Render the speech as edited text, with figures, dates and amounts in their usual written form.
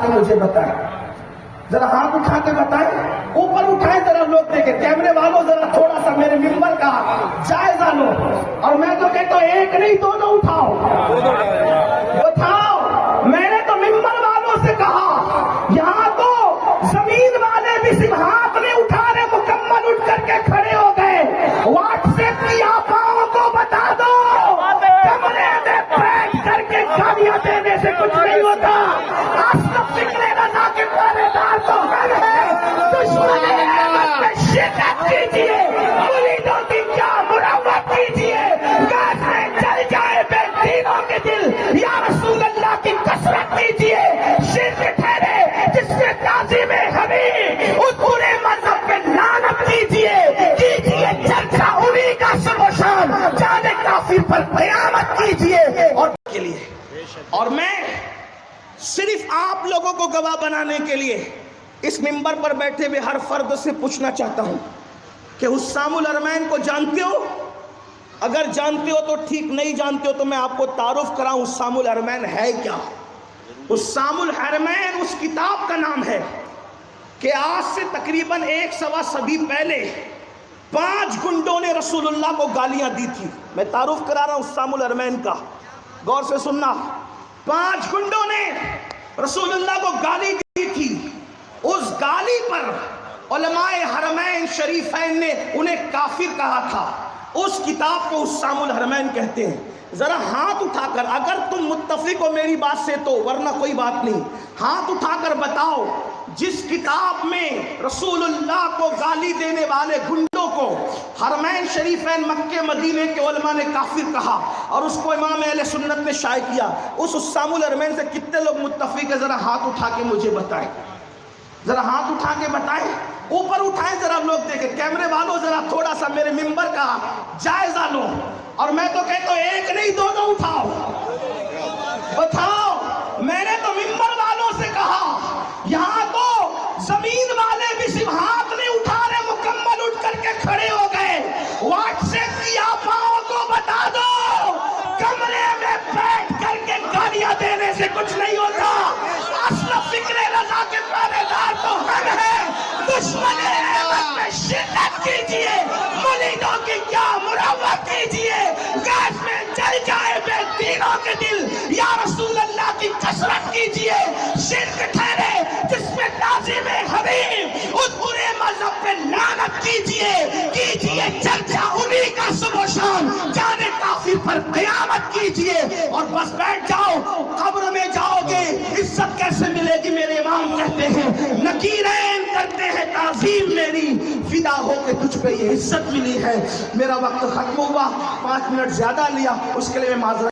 کے مجھے بتائیں، ذرا ہاتھ اٹھا کے بتائیں، اوپر اٹھائیں ذرا لوگ دیکھیں، کیمرے والوں ذرا تھوڑا سا میرے ممبر کا جائزہ لو، اور میں تو کہتا ہوں ایک نہیں دونوں اٹھاؤ، میں نے تو ممبر والوں سے کہا، یہاں تو زمین والے بھی صرف ہاتھ نہیں اٹھا رہے، مکمل اٹھ کر کے کھڑے ہو گئے۔ واٹس ایپ کی آپاؤں کو بتا دو، کمرے میں بیٹھ کر کے گالیاں دینے سے کچھ نہیں ہوتا۔ اصل فکر رضا کے پہرے دار تو ہم ہیں، دشمن احمد میں شرکت کیجیے، مریدوں کی کیا مرمت کیجیے، گاز میں جل جائے بے دینوں کے دل، یا رسول اللہ کی کثرت کیجیے۔ شرک ٹھہرے جس سے تعظیم حبیب، اس پورے مذہب پہ لعنت کیجیے چرچا انہی کا سب و شان، جانے کافر پر قیامت کیجیے۔ اور میں صرف آپ لوگوں کو گواہ بنانے کے لیے اس منبر پر بیٹھے ہوئے ہر فرد سے پوچھنا چاہتا ہوں کہ حسام الحرمین کو جانتے ہو؟ اگر جانتے ہو تو ٹھیک، نہیں جانتے ہو تو میں آپ کو تعارف کراؤں حسام الحرمین ہے کیا۔ حسام الحرمین اس کتاب کا نام ہے کہ آج سے تقریباً 1.25 صدی پہلے 5 گنڈوں نے رسول اللہ کو گالیاں دی تھی۔ میں تعارف کرا رہا ہوں حسام الحرمین کا، غور سے سننا۔ 5 گنڈوں نے رسول اللہ کو گالی دی تھی، اس گالی پر علماء حرمین شریفین نے انہیں کافر کہا تھا۔ اس کتاب کو حسام الحرمین کہتے ہیں۔ ذرا ہاتھ اٹھا کر، اگر تم متفق ہو میری بات سے تو، ورنہ کوئی بات نہیں، ہاتھ اٹھا کر بتاؤ جس کتاب میں رسول اللہ کو گالی دینے والے گنڈوں کو حرمین شریفین مکے مدینے کے علماء نے کافر کہا اور اس کو امام اہل سنت نے شائع کیا، اس حسام الحرمین سے کتنے لوگ متفق ہیں؟ ذرا ہاتھ اٹھا کے مجھے بتائیں، ذرا ہاتھ اٹھا کے بتائیں، اوپر اٹھائیں ذرا لوگ دیکھیں، کیمرے والوں ذرا تھوڑا سا میرے ممبر کا جائزہ لو، اور میں تو کہتا ہوں ایک نہیں دونوں اٹھاؤ۔ میں نے تو ممبر والوں سے کہا، یہاں تو زمین والے بھی صرف ہاتھ نہیں اٹھا رہے، مکمل اٹھ کر کے کھڑے ہو گئے۔ واٹس ایپ کی آپاؤں کو بتا دو، کمرے میں بیٹھ کر کے گالیاں دینے سے کچھ نہیں ہوتا۔ اصل فکر رضا کے پہرے دار تو ہم ہیں، دشمن احمد میں شرکت کیجیے، مریدوں کی کیا مرمت کیجیے، گیس میں جل جائے بے دینوں کے دل، یا رسول اللہ کی کثرت کیجیے۔ شرک ٹھہرے جس میں تعظیم حبیب، اس برے مذہب پہ لعنت کیجیے چرچا انہی کا سب و شان، جانے کافر پر قیامت کیجیے۔ اور بس بیٹھ جاؤ، قبر میں جاؤ گے عزت کیسے ملے گی؟ میرے امام کہتے ہیں نکیرین کرتے ہیں تعظیم میری، فدا ہو کے تجھ پہ یہ عزت ملی ہے۔ میرا وقت ختم ہوا، 5 منٹ زیادہ لیا، اس کے لیے میں معذرت